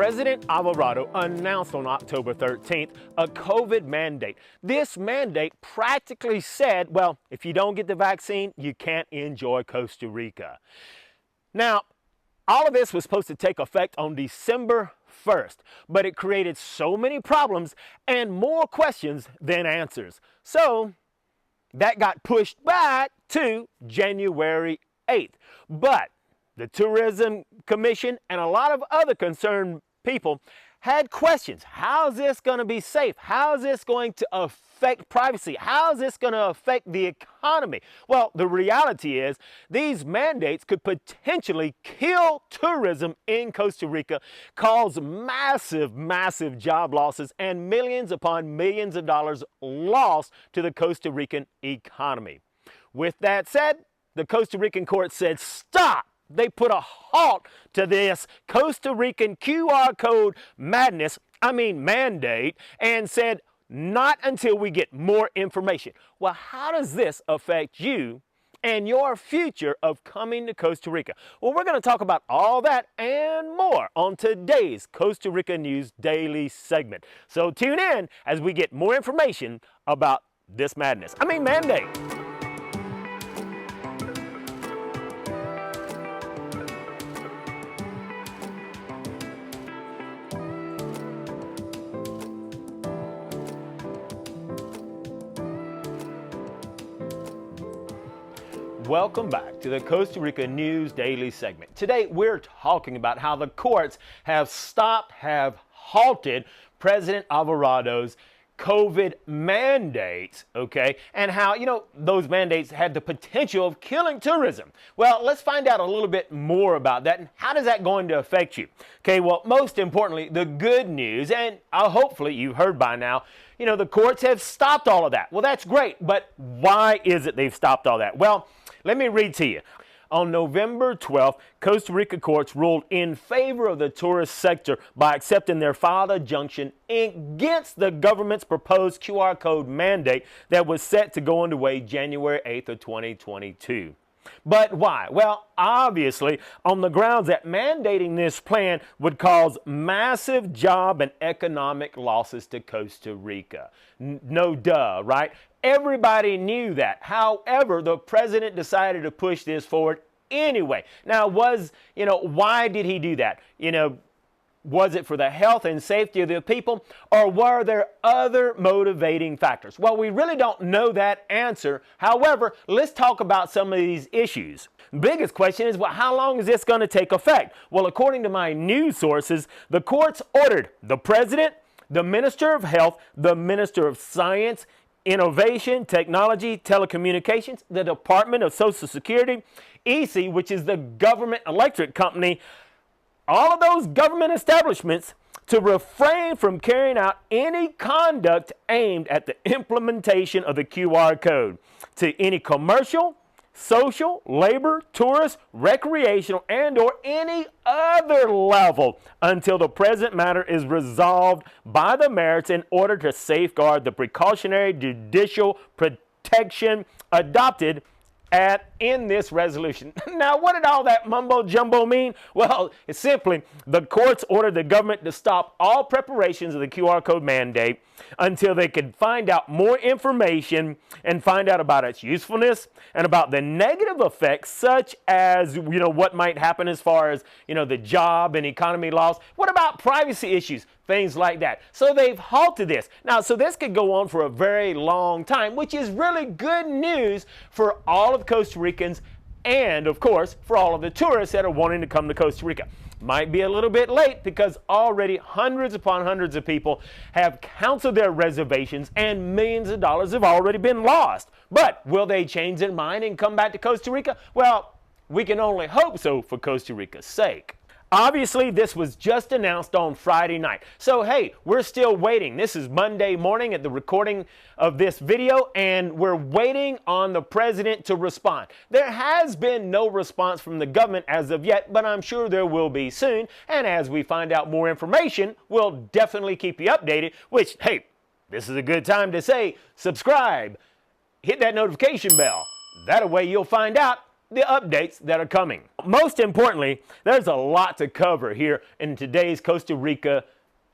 President Alvarado announced on October 13th a COVID mandate. This mandate practically said, well, if you don't get the vaccine, you can't enjoy Costa Rica. Now, all of this was supposed to take effect on December 1st, but it created so many problems and more questions than answers. So that got pushed back to January 8th. But the Tourism Commission and a lot of other concerned people had questions. How's this going to be safe? How's this going to affect privacy? How's this going to affect the economy? Well, the reality is these mandates could potentially kill tourism in Costa Rica, cause massive job losses, and millions upon millions of dollars lost to the Costa Rican economy. With that said, the Costa Rican court said, stop! They put a halt to this Costa Rican QR code mandate, and said, not until we get more information. Well, how does this affect you and your future of coming to Costa Rica? Well, we're going to talk about all that and more on today's Costa Rica News Daily segment. So tune in as we get more information about this mandate. Welcome back to the Costa Rica News Daily segment. Today we're talking about how the courts have halted President Alvarado's COVID mandates, okay? And how, those mandates had the potential of killing tourism. Well, let's find out a little bit more about that and how is that going to affect you? Okay, well, most importantly, the good news, and hopefully you've heard by now, the courts have stopped all of that. Well, that's great, but why is it they've stopped all that? Well, let me read to you. On November 12th, Costa Rica courts ruled in favor of the tourist sector by accepting their filed injunction against the government's proposed QR code mandate that was set to go underway January 8th of 2022. But why? Well, obviously, on the grounds that mandating this plan would cause massive job and economic losses to Costa Rica. No duh, right? Everybody knew that. However, the president decided to push this forward anyway. Now, why did he do that? Was it for the health and safety of the people, or were there other motivating factors? Well, we really don't know that answer. However, let's talk about some of these issues. The biggest question is, well, how long is this going to take effect? Well, according to my news sources, the courts ordered the president, the Minister of Health, the Minister of Science, Innovation, Technology, Telecommunications, the Department of Social Security, EC, which is the government electric company, all of those government establishments to refrain from carrying out any conduct aimed at the implementation of the QR code to any commercial, social, labor, tourist, recreational, and or any other level until the present matter is resolved by the merits in order to safeguard the precautionary judicial protection adopted in this resolution. Now, what did all that mumbo jumbo mean? Well, it's simply the courts ordered the government to stop all preparations of the QR code mandate until they could find out more information and find out about its usefulness and about the negative effects, such as, what might happen as far as, the job and economy loss. What about privacy issues? Things like that. So they've halted this. Now, so this could go on for a very long time, which is really good news for all of Costa Ricans and, of course, for all of the tourists that are wanting to come to Costa Rica. Might be a little bit late because already hundreds upon hundreds of people have canceled their reservations and millions of dollars have already been lost. But will they change their mind and come back to Costa Rica? Well, we can only hope so for Costa Rica's sake. Obviously, this was just announced on Friday night. So, hey, we're still waiting. This is Monday morning at the recording of this video, and we're waiting on the president to respond. There has been no response from the government as of yet, but I'm sure there will be soon. And as we find out more information, we'll definitely keep you updated, which, hey, this is a good time to say subscribe, hit that notification bell. That way you'll find out the updates that are coming. Most importantly, there's a lot to cover here in today's Costa Rica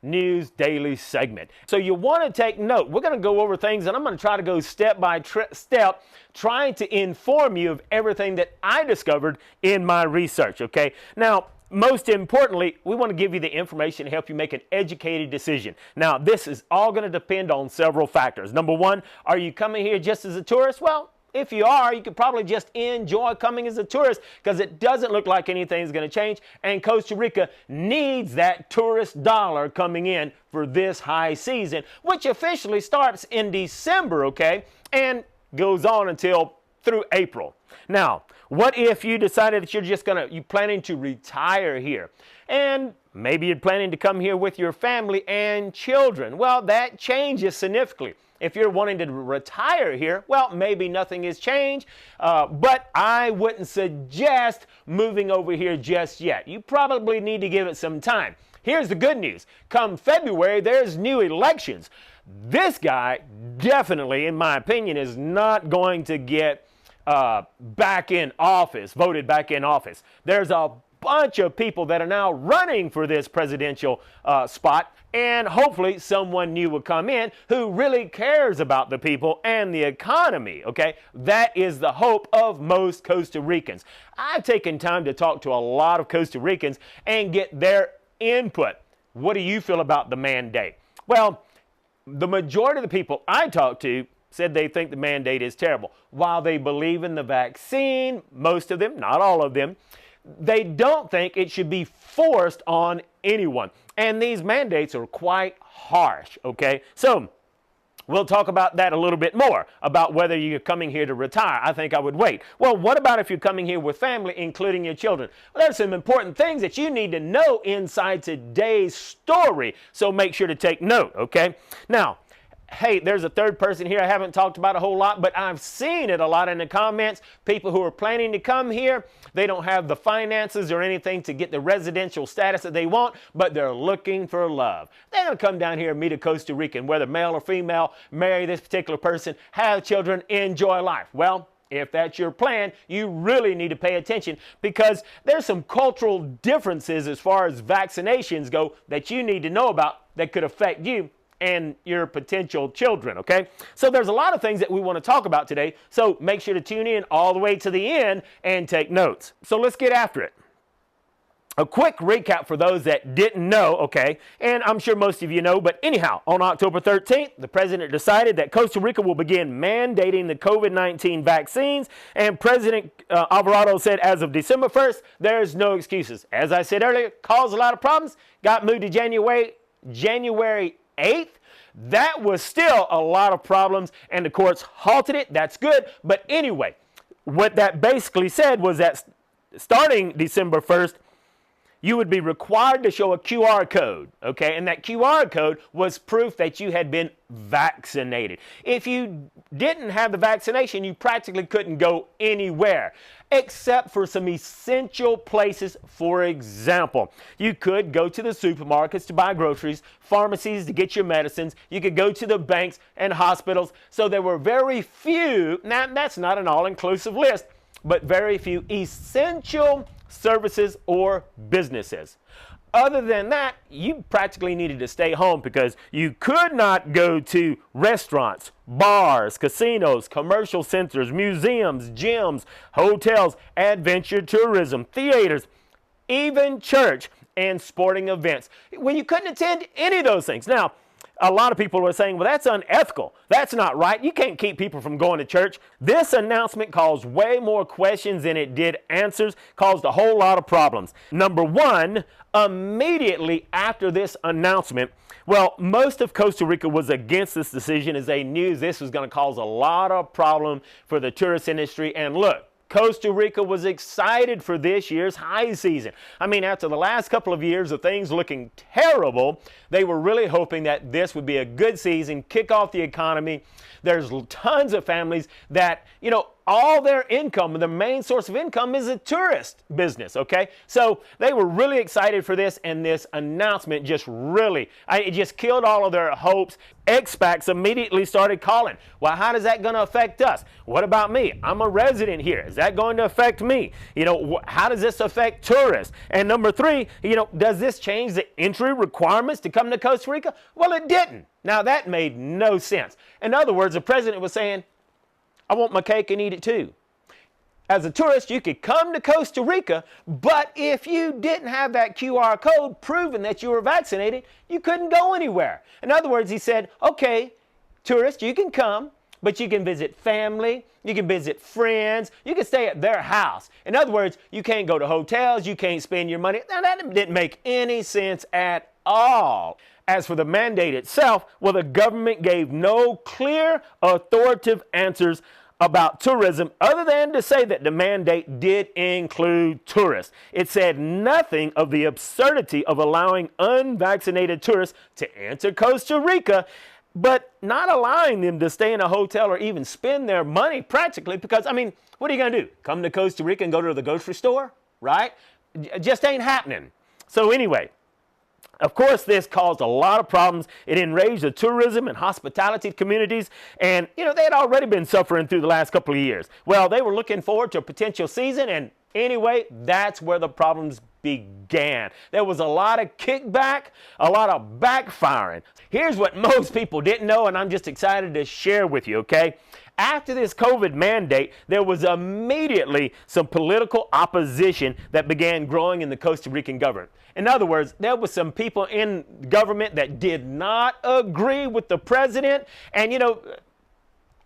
News Daily segment. So you want to take note. We're going to go over things, and I'm going to try to go step by step, trying to inform you of everything that I discovered in my research, okay? Now, most importantly, we want to give you the information to help you make an educated decision. Now, this is all going to depend on several factors. Number one, are you coming here just as a tourist? Well, if you are, you could probably just enjoy coming as a tourist because it doesn't look like anything is going to change, and Costa Rica needs that tourist dollar coming in for this high season, which officially starts in December, okay, and goes on until through April. Now, what if you decided that you're planning to retire here, and maybe you're planning to come here with your family and children? Well, that changes significantly. If you're wanting to retire here, well, maybe nothing has changed, but I wouldn't suggest moving over here just yet. You probably need to give it some time. Here's the good news. Come February, there's new elections. This guy definitely, in my opinion, is not going to get voted back in office. There's a bunch of people that are now running for this presidential spot, and hopefully someone new will come in who really cares about the people and the economy, okay? That is the hope of most Costa Ricans. I've taken time to talk to a lot of Costa Ricans and get their input. What do you feel about the mandate? Well, the majority of the people I talked to said they think the mandate is terrible. While they believe in the vaccine, most of them, not all of them, they don't think it should be forced on anyone. And these mandates are quite harsh, okay? So we'll talk about that a little bit more, about whether you're coming here to retire. I think I would wait. Well, what about if you're coming here with family, including your children? Well, there's some important things that you need to know inside today's story, so make sure to take note, okay? Now, hey, there's a third person here I haven't talked about a whole lot, but I've seen it a lot in the comments. People who are planning to come here, they don't have the finances or anything to get the residential status that they want, but they're looking for love. They're going to come down here and meet a Costa Rican, whether male or female, marry this particular person, have children, enjoy life. Well, if that's your plan, you really need to pay attention because there's some cultural differences as far as vaccinations go that you need to know about that could affect you and your potential children, okay? So there's a lot of things that we want to talk about today, so make sure to tune in all the way to the end and take notes. So let's get after it. A quick recap for those that didn't know, okay, and I'm sure most of you know, but anyhow, on October 13th, the president decided that Costa Rica will begin mandating the COVID-19 vaccines, and President Alvarado said as of December 1st, there's no excuses. As I said earlier, caused a lot of problems, got moved to January 8th. That was still a lot of problems, and the courts halted it. That's good. But anyway, what that basically said was that starting December 1st, you would be required to show a QR code, okay? And that QR code was proof that you had been vaccinated. If you didn't have the vaccination, you practically couldn't go anywhere, except for some essential places. For example, you could go to the supermarkets to buy groceries, pharmacies to get your medicines. You could go to the banks and hospitals. So there were very few, now that's not an all-inclusive list, but very few essential services or businesses. Other than that, you practically needed to stay home because you could not go to restaurants, bars, casinos, commercial centers, museums, gyms, hotels, adventure tourism, theaters, even church and sporting events. Well, you couldn't attend any of those things. Now, a lot of people are saying, well, that's unethical. That's not right. You can't keep people from going to church. This announcement caused way more questions than it did answers, caused a whole lot of problems. Number one, immediately after this announcement, well, most of Costa Rica was against this decision as they knew this was going to cause a lot of problem for the tourist industry. And look, Costa Rica was excited for this year's high season. I mean, after the last couple of years of things looking terrible, they were really hoping that this would be a good season, kick off the economy. There's tons of families that, all their income, their main source of income is a tourist business, okay? So they were really excited for this, and this announcement just really, it just killed all of their hopes. Expats immediately started calling. Well, how is that going to affect us? What about me? I'm a resident here. Is that going to affect me? How does this affect tourists? And number three, does this change the entry requirements to come to Costa Rica? Well, it didn't. Now, that made no sense. In other words, the president was saying, I want my cake and eat it too. As a tourist, you could come to Costa Rica, but if you didn't have that QR code proving that you were vaccinated, you couldn't go anywhere. In other words, he said, okay, tourist, you can come, but you can visit family, you can visit friends, you can stay at their house. In other words, you can't go to hotels, you can't spend your money. Now, that didn't make any sense at all. As for the mandate itself, well, the government gave no clear, authoritative answers about tourism other than to say that the mandate did include tourists. It said nothing of the absurdity of allowing unvaccinated tourists to enter Costa Rica, but not allowing them to stay in a hotel or even spend their money practically because, what are you going to do? Come to Costa Rica and go to the grocery store, right? It just ain't happening. So anyway, of course, this caused a lot of problems. It enraged the tourism and hospitality communities. And, they had already been suffering through the last couple of years. Well, they were looking forward to a potential season. And anyway, that's where the problems began. There was a lot of kickback, a lot of backfiring. Here's what most people didn't know, and I'm just excited to share with you, okay? After this COVID mandate, there was immediately some political opposition that began growing in the Costa Rican government. In other words, there was some people in government that did not agree with the president. And,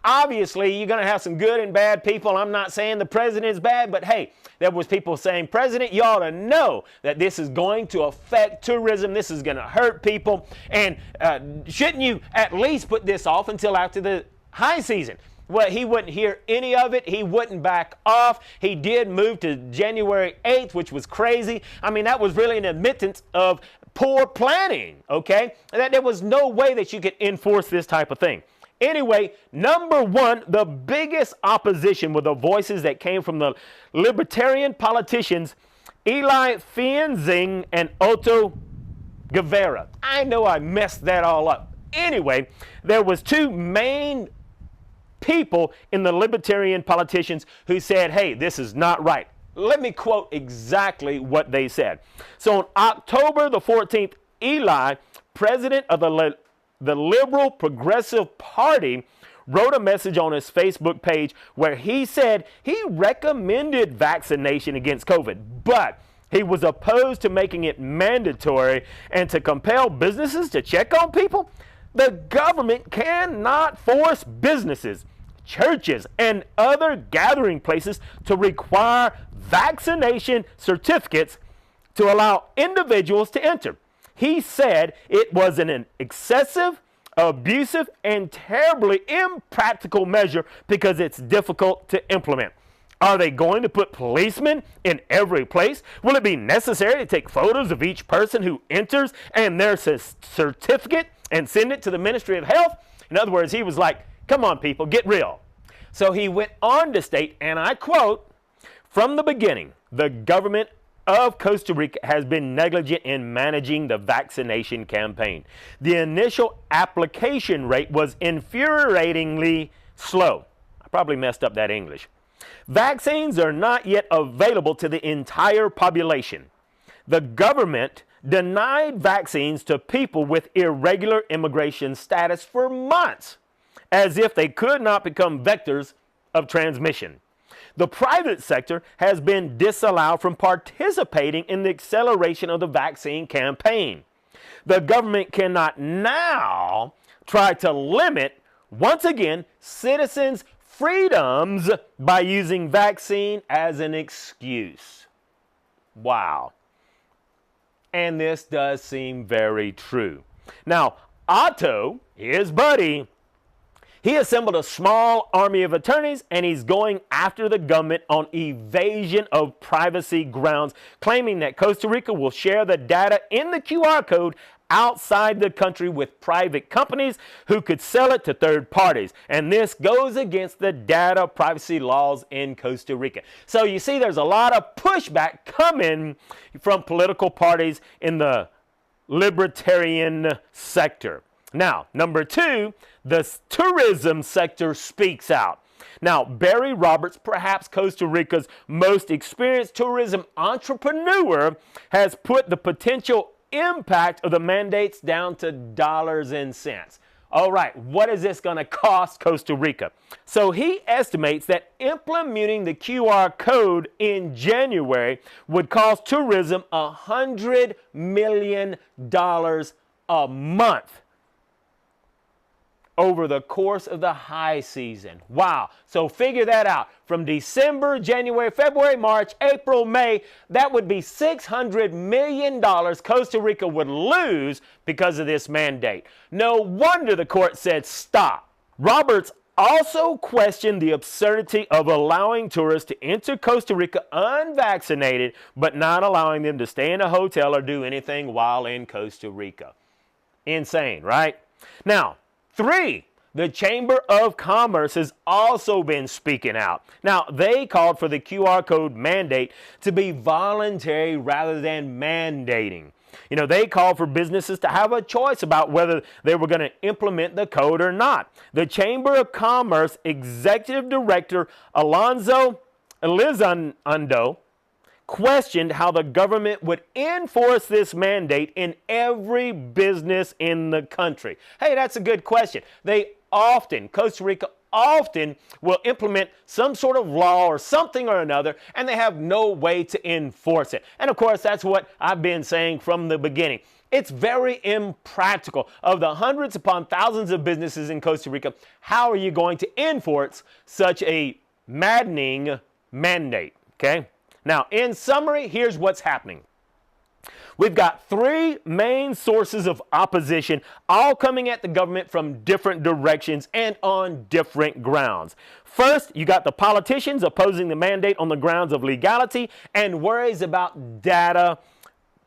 obviously, you're going to have some good and bad people. I'm not saying the president is bad, but hey, there was people saying, President, you ought to know that this is going to affect tourism. This is going to hurt people. And shouldn't you at least put this off until after the high season? Well, he wouldn't hear any of it. He wouldn't back off. He did move to January 8th, which was crazy. That was really an admittance of poor planning, okay? That there was no way that you could enforce this type of thing. Anyway, number one, the biggest opposition were the voices that came from the libertarian politicians Eli Fienzing and Otto Guevara. I know I messed that all up. Anyway, there was two main people in the libertarian politicians who said, hey, this is not right. Let me quote exactly what they said. So on October the 14th, Eli, president of the Liberal Progressive Party, wrote a message on his Facebook page where he said he recommended vaccination against COVID, but he was opposed to making it mandatory and to compel businesses to check on people. The government cannot force businesses, churches, and other gathering places to require vaccination certificates to allow individuals to enter. He said it was an excessive, abusive, and terribly impractical measure because it's difficult to implement. Are they going to put policemen in every place? Will it be necessary to take photos of each person who enters and their certificate and send it to the Ministry of Health? In other words, he was like, come on, people, get real. So he went on to state, and I quote, from the beginning, the government of Costa Rica has been negligent in managing the vaccination campaign. The initial application rate was infuriatingly slow. I probably messed up that English. Vaccines are not yet available to the entire population. The government denied vaccines to people with irregular immigration status for months, as if they could not become vectors of transmission. The private sector has been disallowed from participating in the acceleration of the vaccine campaign. The government cannot now try to limit, once again, citizens' freedoms by using vaccine as an excuse. Wow. And this does seem very true. Now, Otto, his buddy, he assembled a small army of attorneys, and he's going after the government on evasion of privacy grounds, claiming that Costa Rica will share the data in the QR code outside the country with private companies who could sell it to third parties. And this goes against the data privacy laws in Costa Rica. So you see, there's a lot of pushback coming from political parties in the libertarian sector. Now, number two, the tourism sector speaks out. Now, Barry Roberts, perhaps Costa Rica's most experienced tourism entrepreneur, has put the potential impact of the mandates down to dollars and cents. All right, what is this going to cost Costa Rica? So he estimates that implementing the QR code in January would cost tourism $100 million a month over the course of the high season. Wow. So figure that out. From December, January, February, March, April, May, that would be $600 million Costa Rica would lose because of this mandate. No wonder the court said stop. Roberts also questioned the absurdity of allowing tourists to enter Costa Rica unvaccinated, but not allowing them to stay in a hotel or do anything while in Costa Rica. Insane, right? Now, 3, the Chamber of Commerce has also been speaking out. Now, they called for the QR code mandate to be voluntary rather than mandating. You know, they called for businesses to have a choice about whether they were going to implement the code or not. The Chamber of Commerce Executive Director Alonso Elizondo questioned how the government would enforce this mandate in every business in the country. Hey, that's a good question. Costa Rica often will implement some sort of law or something or another, and they have no way to enforce it. And of course, that's what I've been saying from the beginning. It's very impractical. Of the hundreds upon thousands of businesses in Costa Rica, how are you going to enforce such a maddening mandate? Okay? Now, in summary, here's what's happening. We've got 3 main sources of opposition, all coming at the government from different directions and on different grounds. First, you got the politicians opposing the mandate on the grounds of legality and worries about data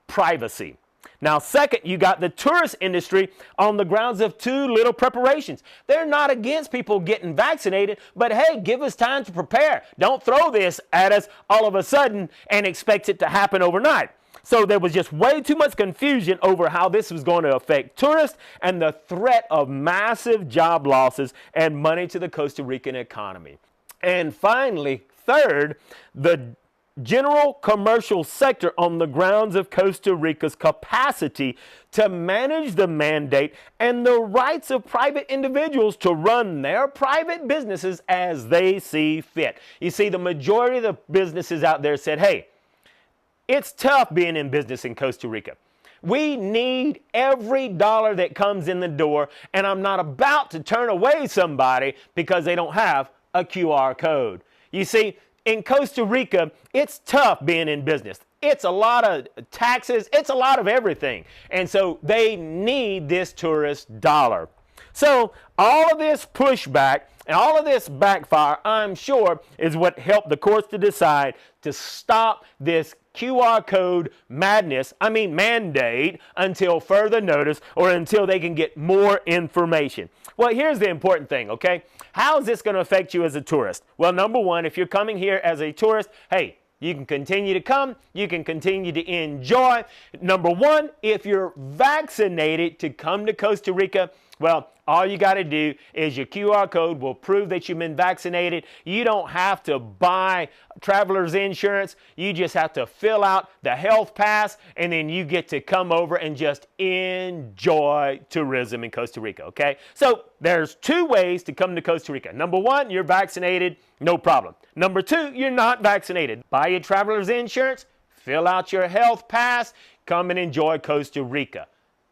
privacy. Now, second, you got the tourist industry on the grounds of too little preparations. They're not against people getting vaccinated, but hey, give us time to prepare. Don't throw this at us all of a sudden and expect it to happen overnight. So there was just way too much confusion over how this was going to affect tourists and the threat of massive job losses and money to the Costa Rican economy. And finally, third, the general commercial sector on the grounds of Costa Rica's capacity to manage the mandate and the rights of private individuals to run their private businesses as they see fit. You see, the majority of the businesses out there said, hey, it's tough being in business in Costa Rica. We need every dollar that comes in the door, and I'm not about to turn away somebody because they don't have a QR code. You see, in Costa Rica, it's tough being in business. It's a lot of taxes. It's a lot of everything. And so they need this tourist dollar. So all of this pushback and all of this backfire, I'm sure, is what helped the courts to decide to stop this QR code mandate until further notice or until they can get more information. Well, here's the important thing, okay? How is this going to affect you as a tourist? Well, number one, if you're coming here as a tourist, hey, you can continue to come. You can continue to enjoy. Number one, if you're vaccinated to come to Costa Rica, well, all you got to do is your QR code will prove that you've been vaccinated. You don't have to buy traveler's insurance. You just have to fill out the health pass, and then you get to come over and just enjoy tourism in Costa Rica, okay? So there's 2 ways to come to Costa Rica. Number one, you're vaccinated, no problem. Number 2, you're not vaccinated. Buy your traveler's insurance, fill out your health pass, come and enjoy Costa Rica.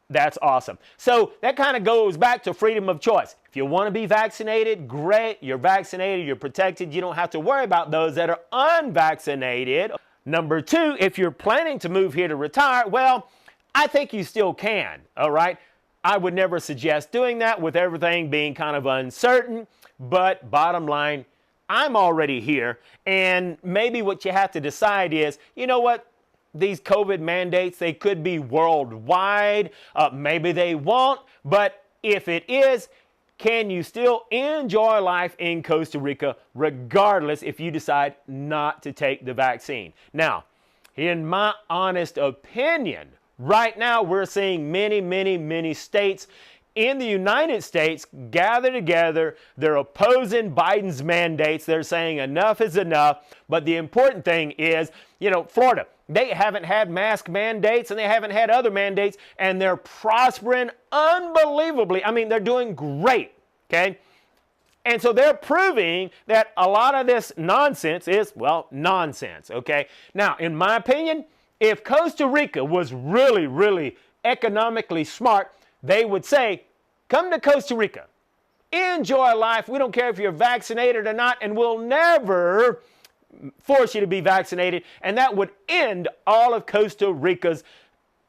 That's awesome. So that kind of goes back to freedom of choice. If you want to be vaccinated, great. You're vaccinated, you're protected. You don't have to worry about those that are unvaccinated. Number 2, if you're planning to move here to retire, well, I think you still can, all right? I would never suggest doing that with everything being kind of uncertain, but bottom line, I'm already here, and maybe what you have to decide is, you know what? these COVID mandates, they could be worldwide. Maybe they won't, but if it is, can you still enjoy life in Costa Rica regardless if you decide not to take the vaccine? Now, in my honest opinion, right now we're seeing many states in the United States gather together. They're opposing Biden's mandates. They're saying enough is enough. But the important thing is, Florida, they haven't had mask mandates and they haven't had other mandates, and they're prospering unbelievably. I mean, they're doing great, okay? And so they're proving that a lot of this nonsense is, well, nonsense, okay? Now, in my opinion, if Costa Rica was really economically smart, they would say, come to Costa Rica, enjoy life. We don't care if you're vaccinated or not, and we'll never force you to be vaccinated. And that would end all of Costa Rica's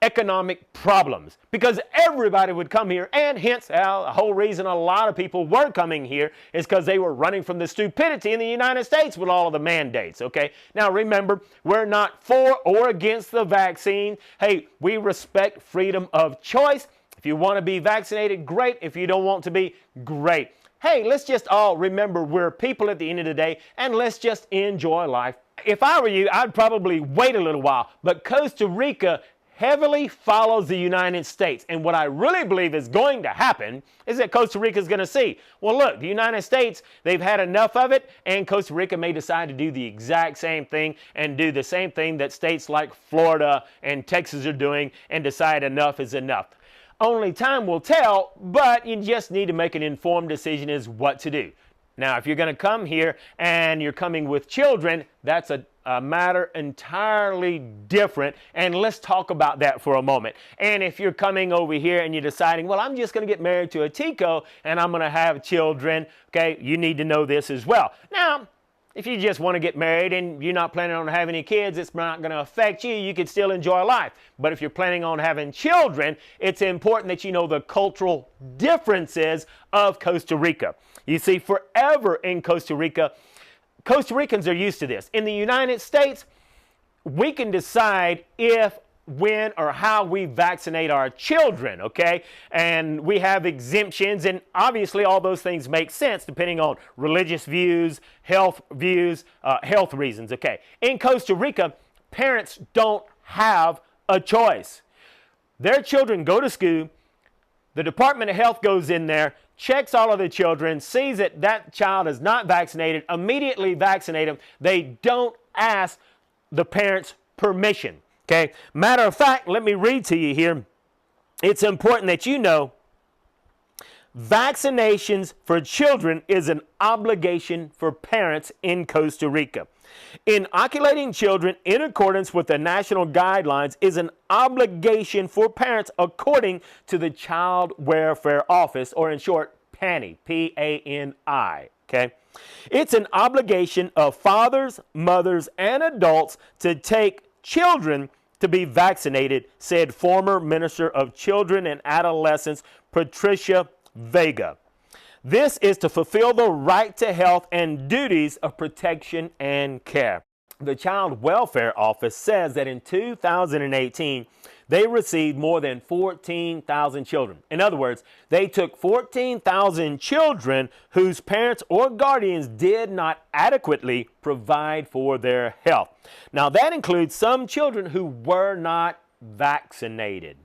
economic problems, because everybody would come here, and hence the whole reason a lot of people were coming here is because they were running from the stupidity in the United States with all of the mandates, okay? Now remember, we're not for or against the vaccine. Hey, we respect freedom of choice. If you want to be vaccinated, great. If you don't want to be, great. Hey, let's just all remember we're people at the end of the day, and let's just enjoy life. If I were you, I'd probably wait a little while, but Costa Rica heavily follows the United States. And what I really believe is going to happen is that Costa Rica is going to see, well, look, the United States, they've had enough of it, and Costa Rica may decide to do the exact same thing and do the same thing that states like Florida and Texas are doing and decide enough is enough. Only time will tell, but you just need to make an informed decision as what to do. Now, if you're going to come here and you're coming with children, that's a matter entirely different, and let's talk about that for a moment. And if you're coming over here and you're deciding, well, I'm just going to get married to a Tico and I'm going to have children, okay, you need to know this as well. Now, if you just want to get married and you're not planning on having any kids, it's not going to affect you. You can still enjoy life. But if you're planning on having children, it's important that you know the cultural differences of Costa Rica. You see, forever in Costa Rica, Costa Ricans are used to this. In the United States, we can decide if, when, or how we vaccinate our children, okay? And we have exemptions, and obviously all those things make sense depending on religious views, health reasons, okay? In Costa Rica, parents don't have a choice. Their children go to school, the Department of Health goes in there, checks all of the children, sees that that child is not vaccinated, immediately vaccinate them. They don't ask the parents' permission. Okay, matter of fact, let me read to you here. It's important that you know vaccinations for children is an obligation for parents in Costa Rica. Inoculating children in accordance with the national guidelines is an obligation for parents according to the Child Welfare Office, or in short, PANI, P-A-N-I, okay? It's an obligation of fathers, mothers, and adults to take children to be vaccinated, said former Minister of Children and Adolescents Patricia Vega. This is to fulfill the right to health and duties of protection and care. The Child Welfare Office says that in 2018, they received more than 14,000 children. In other words, they took 14,000 children whose parents or guardians did not adequately provide for their health. Now, that includes some children who were not vaccinated.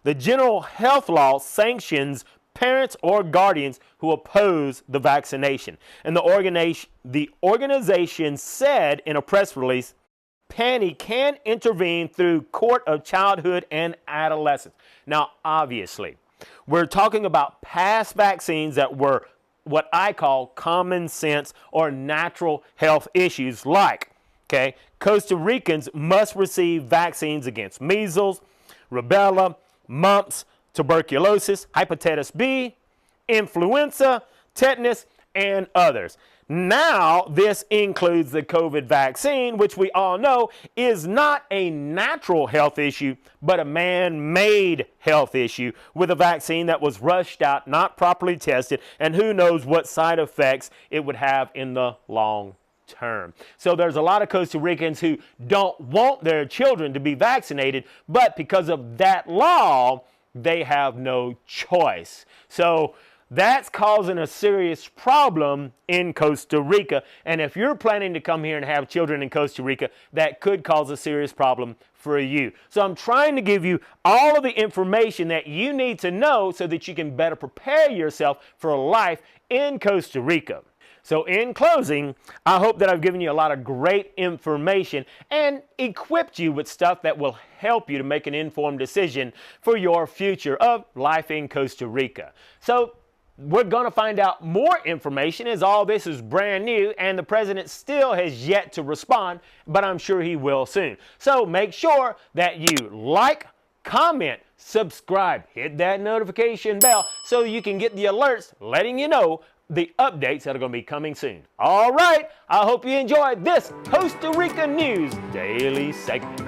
The General Health Law sanctions parents or guardians who oppose the vaccination. And the organization said in a press release, PANI can intervene through Court of Childhood and Adolescence. Now, obviously, we're talking about past vaccines that were what I call common sense or natural health issues like, okay, Costa Ricans must receive vaccines against measles, rubella, mumps, tuberculosis, hepatitis B, influenza, tetanus, and others. Now, this includes the COVID vaccine, which we all know is not a natural health issue, but a man-made health issue with a vaccine that was rushed out, not properly tested, and who knows what side effects it would have in the long term. So there's a lot of Costa Ricans who don't want their children to be vaccinated, but because of that law, they have no choice. So that's causing a serious problem in Costa Rica. And if you're planning to come here and have children in Costa Rica, that could cause a serious problem for you. So I'm trying to give you all of the information that you need to know so that you can better prepare yourself for life in Costa Rica. So in closing, I hope that I've given you a lot of great information and equipped you with stuff that will help you to make an informed decision for your future of life in Costa Rica. So we're going to find out more information as all this is brand new and the president still has yet to respond, but I'm sure he will soon. So make sure that you like, comment, subscribe, hit that notification bell so you can get the alerts letting you know the updates that are going to be coming soon. All right, I hope you enjoyed this Costa Rica News Daily segment.